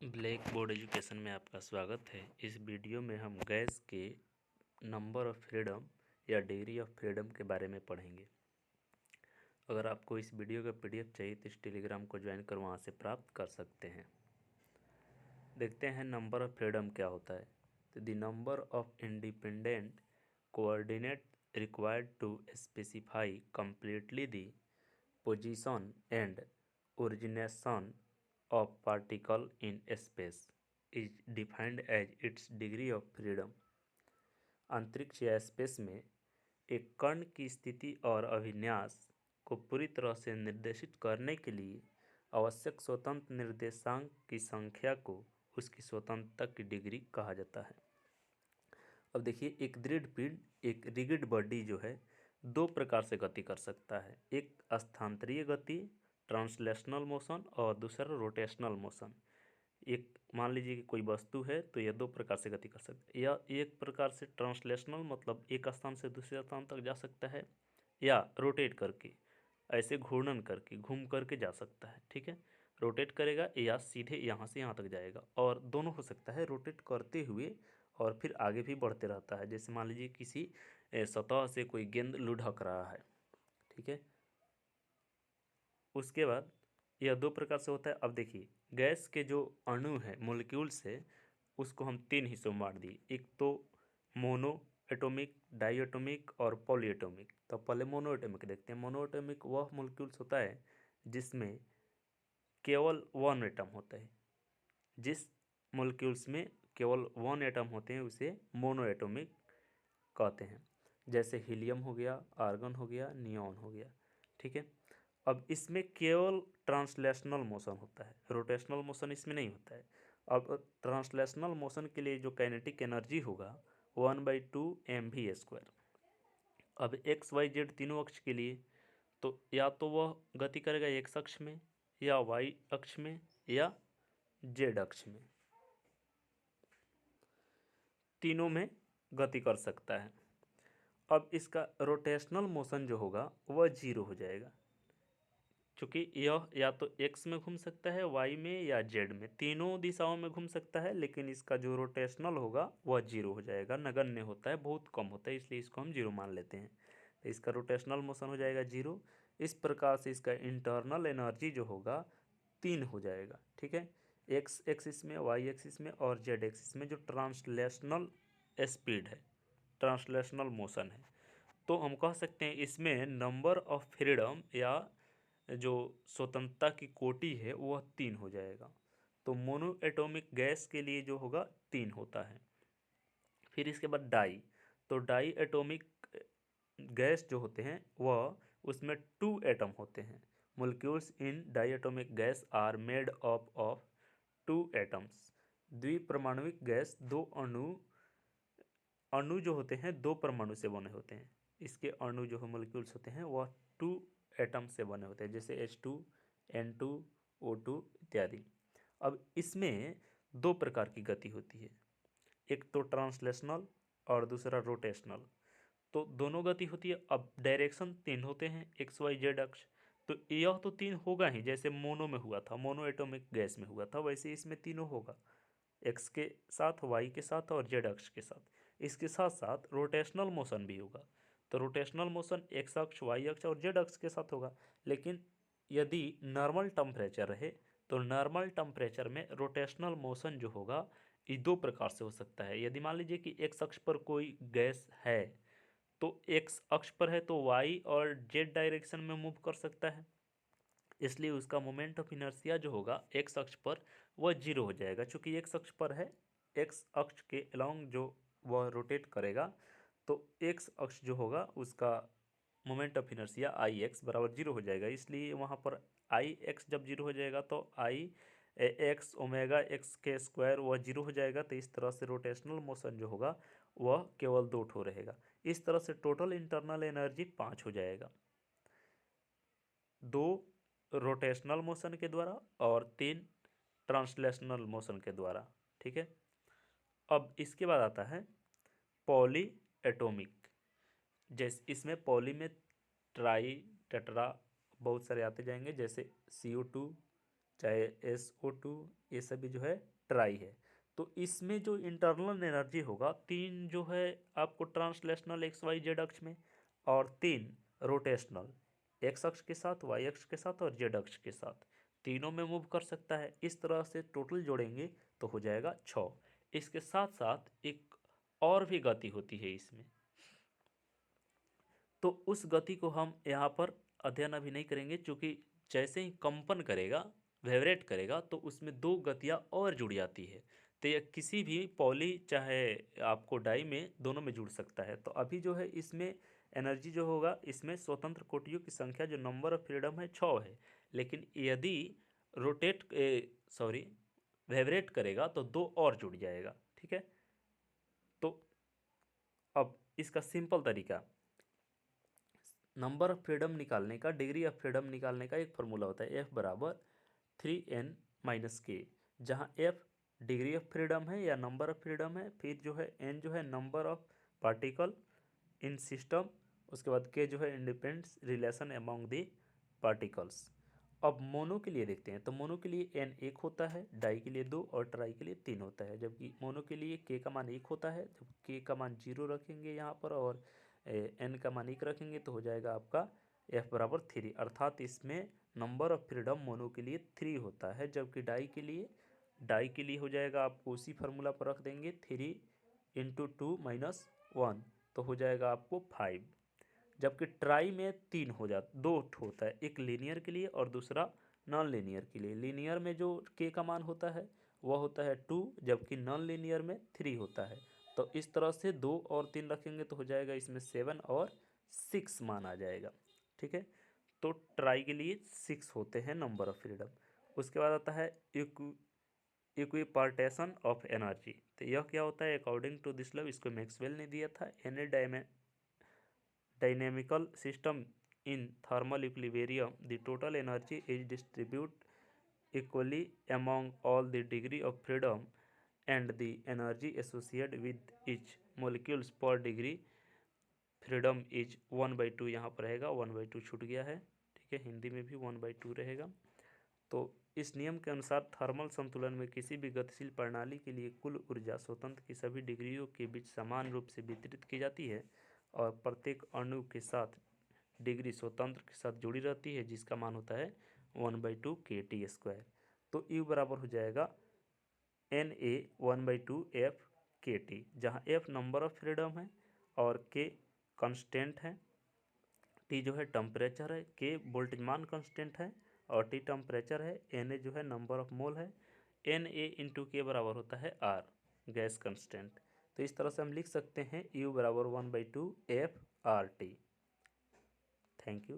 Black board education में आपका स्वागत है। इस वीडियो में हम गैस के नंबर ऑफ फ्रीडम या डिग्री ऑफ फ्रीडम के बारे में पढ़ेंगे। अगर आपको इस वीडियो का पीडीएफ चाहिए तो इस टेलीग्राम को ज्वाइन कर वहाँ से प्राप्त कर सकते हैं। देखते हैं नंबर ऑफ फ्रीडम क्या होता है। तो the number of independent coordinate required to specify completely the position and origination of particle in space is defined as its degree of freedom। अंतरिक्ष या स्पेस में एक कण की स्थिति और अभिन्यास को पूरी तरह से निर्देशित करने के लिए आवश्यक स्वतंत्र निर्देशांक की संख्या को उसकी स्वतंत्रता की डिग्री कहा जाता है। अब देखिए, एक दृढ़ पिंड, एक रिगिड बॉडी जो है, दो प्रकार से गति कर सकता है। एक स्थानांतरीय गति ट्रांसलेशनल मोशन और दूसरा रोटेशनल मोशन। एक मान लीजिए कि कोई वस्तु है तो यह दो प्रकार से गति कर सकता है। या एक प्रकार से ट्रांसलेशनल मतलब एक स्थान से दूसरे स्थान तक जा सकता है, या रोटेट करके ऐसे घूर्णन करके घूम करके जा सकता है। ठीक है, रोटेट करेगा या सीधे यहाँ से यहाँ तक जाएगा, और दोनों हो सकता है रोटेट करते हुए और फिर आगे भी बढ़ते रहता है। जैसे मान लीजिए किसी सतह से कोई गेंद लुढ़क रहा है। ठीक है, उसके बाद यह दो प्रकार से होता है। अब देखिए, गैस के जो अणु है मोलिक्यूल्स है, उसको हम तीन हिस्सों में बांट दिए। एक तो मोनो एटोमिक, डाई एटोमिक और पॉली एटोमिक। तो पहले मोनो एटोमिक देखते हैं। मोनो एटोमिक वह मोलिक्यूल्स होता है जिसमें केवल वन एटम होता है। जिस मोलिक्यूल्स में केवल वन एटम होते हैं उसे मोनो एटोमिक कहते हैं। जैसे हीलियम हो गया, आर्गन हो गया, नियॉन हो गया। ठीक है, अब इसमें केवल ट्रांसलेशनल मोशन होता है, रोटेशनल मोशन इसमें नहीं होता है। अब ट्रांसलेशनल मोशन के लिए जो काइनेटिक एनर्जी होगा 1/2 mv²। अब एक्स वाई जेड तीनों अक्ष के लिए तो या तो वह गति करेगा एक्स अक्ष में, या वाई अक्ष में, या जेड अक्ष में, तीनों में गति कर सकता है। अब इसका रोटेशनल मोशन जो होगा वह जीरो हो जाएगा, क्योंकि यह या तो एक्स में घूम सकता है, वाई में या जेड में, तीनों दिशाओं में घूम सकता है। लेकिन इसका जो रोटेशनल होगा वह जीरो हो जाएगा, नगण्य होता है, बहुत कम होता है, इसलिए इसको हम जीरो मान लेते हैं। तो इसका रोटेशनल मोशन हो जाएगा जीरो। इस प्रकार से इसका इंटरनल एनर्जी जो होगा 3 हो जाएगा। ठीक है, एक्स एक्सिस में, वाई एक्सिस में और जेड एक्सिस में जो ट्रांसलेशनल स्पीड है, ट्रांसलेशनल मोशन है, तो हम कह सकते हैं इसमें नंबर ऑफ फ्रीडम या जो स्वतंत्रता की कोटि है वह 3 हो जाएगा। तो मोनो एटॉमिक गैस के लिए जो होगा 3 होता है। फिर इसके बाद डाई, तो डाई एटॉमिक गैस जो होते हैं वह उसमें 2 एटम होते हैं। Molecules in diatomic gas are made up of 2 atoms. द्विपरमाणुविक गैस दो अणु जो होते हैं दो परमाणु से बने होते हैं। इसके अणु जो है मोलिक्यूल्स होते हैं वह 2 एटम से बने होते हैं, जैसे H2, N2, O2 इत्यादि। अब इसमें दो प्रकार की गति होती है, एक तो ट्रांसलेशनल और दूसरा रोटेशनल। तो दोनों गति होती है। अब डायरेक्शन 3 होते हैं, एक्स वाई जेड अक्ष। तो यह तो 3 होगा ही, जैसे मोनो में हुआ था, मोनो एटॉमिक गैस में हुआ था, वैसे इसमें तीनों होगा, एक्स के साथ, वाई के साथ और जेड अक्ष के साथ। इसके साथ साथ रोटेशनल मोशन भी होगा। तो रोटेशनल मोशन एक्स अक्ष, वाई अक्ष और जेड अक्ष के साथ होगा। लेकिन यदि नॉर्मल टेम्परेचर रहे तो नॉर्मल टेम्परेचर में रोटेशनल मोशन जो होगा ये दो प्रकार से हो सकता है। यदि मान लीजिए कि एक्स अक्ष पर कोई गैस है तो एक्स अक्ष पर है तो वाई और जेड डायरेक्शन में मूव कर सकता है, इसलिए उसका मोमेंट ऑफ इनर्शिया जो होगा एक्स अक्ष पर वह जीरो हो जाएगा। चूँकि एक्स अक्ष पर है, एक्स अक्ष के अलोंग जो वह रोटेट करेगा, तो एक्स अक्ष जो होगा उसका moment of inertia I x बराबर जीरो हो जाएगा। इसलिए वहाँ पर आई एक्स जब जीरो हो जाएगा तो आई एक्स ओमेगा एक्स के स्क्वायर वह जीरो हो जाएगा। तो इस तरह से रोटेशनल मोशन जो होगा वह केवल 2 ठो रहेगा। इस तरह से टोटल इंटरनल एनर्जी 5 हो जाएगा, 2 रोटेशनल मोशन के द्वारा और 3 ट्रांसलेशनल मोशन के द्वारा। ठीक है, अब इसके बाद आता है पॉली एटोमिक। जैसे इसमें पॉली में ट्राई, टेट्रा बहुत सारे आते जाएंगे, जैसे CO2, चाहे SO2, ये सभी जो है ट्राई है। तो इसमें जो इंटरनल एनर्जी होगा, 3 जो है आपको ट्रांसलेशनल XYZ अक्ष में, और 3 रोटेशनल X अक्ष के साथ, Y अक्ष के साथ और Z अक्ष के साथ, तीनों में मूव कर सकता है। इस तरह से टोटल जोड़ेंगे तो हो जाएगा 6। इसके साथ साथ एक और भी गति होती है इसमें, तो उस गति को हम यहाँ पर अध्ययन अभी नहीं करेंगे, क्योंकि जैसे ही कंपन करेगा, वाइब्रेट करेगा, तो उसमें 2 गतियाँ और जुड़ जाती है। तो यह किसी भी पॉली चाहे आपको डाई में, दोनों में जुड़ सकता है। तो अभी जो है इसमें एनर्जी जो होगा, इसमें स्वतंत्र कोटियों की संख्या जो नंबर ऑफ फ्रीडम है 6 है, लेकिन यदि रोटेट सॉरी वाइब्रेट करेगा तो 2 और जुड़ जाएगा। ठीक है, तो अब इसका सिंपल तरीका, नंबर ऑफ फ्रीडम निकालने का, डिग्री ऑफ फ्रीडम निकालने का एक फार्मूला होता है, F बराबर 3n-k, जहाँ F डिग्री ऑफ फ्रीडम है या नंबर ऑफ फ्रीडम है, फिर जो है n जो है number of particle in system, उसके बाद k जो है independence relation among the particles. अब मोनो के लिए देखते हैं, तो मोनो के लिए n 1 होता है, डाई के लिए 2 और ट्राई के लिए 3 होता है। जबकि मोनो के लिए k का मान 1 होता है, जब k का मान 0 रखेंगे यहाँ पर और n का मान 1 रखेंगे तो हो जाएगा आपका F बराबर 3, अर्थात इसमें नंबर ऑफ फ्रीडम मोनो के लिए 3 होता है। जबकि डाई के लिए हो जाएगा, आपको उसी फार्मूला पर रख देंगे, 3 × 2 - 1, तो हो जाएगा आपको 5। जबकि ट्राई में 3 हो जाता, 2 होता है, एक लीनियर के लिए और दूसरा नॉन लीनियर के लिए। लीनियर में जो k का मान होता है वह होता है 2, जबकि नॉन लीनियर में 3 होता है। तो इस तरह से 2 और 3 रखेंगे तो हो जाएगा इसमें 7 और 6 मान आ जाएगा। ठीक है, तो ट्राई के लिए 6 होते हैं नंबर ऑफ फ्रीडम। उसके बाद आता है इक्विपार्टेशन ऑफ एनर्जी। तो यह क्या होता है, अकॉर्डिंग टू दिस लॉ, इसको मैक्सवेल ने दिया था, any dynamical system in thermal equilibrium, the total energy is distributed equally among all the degree of freedom and the energy associated with each molecules per degree freedom is 1/2। यहाँ पर रहेगा 1/2 छूट गया है। ठीक है, हिंदी में भी 1/2 रहेगा। तो इस नियम के अनुसार थर्मल संतुलन में किसी भी गतिशील प्रणाली के लिए कुल ऊर्जा स्वतंत्र की सभी डिग्रियों के बीच समान रूप से वितरित की जाती है, और प्रत्येक अणु के साथ डिग्री स्वतंत्र के साथ जुड़ी रहती है, जिसका मान होता है 1/2 kT²। तो U बराबर हो जाएगा Na 1/2 F kT, जहाँ F नंबर ऑफ फ्रीडम है और K कांस्टेंट है, T जो है टेम्परेचर है, K वोल्टेज मान कांस्टेंट है और T टेम्परेचर है, Na जो है नंबर ऑफ मोल है, Na × K बराबर होता है R, गैस कांस्टेंट। तो इस तरह से हम लिख सकते हैं U बराबर 1/2 FRT। Thank you.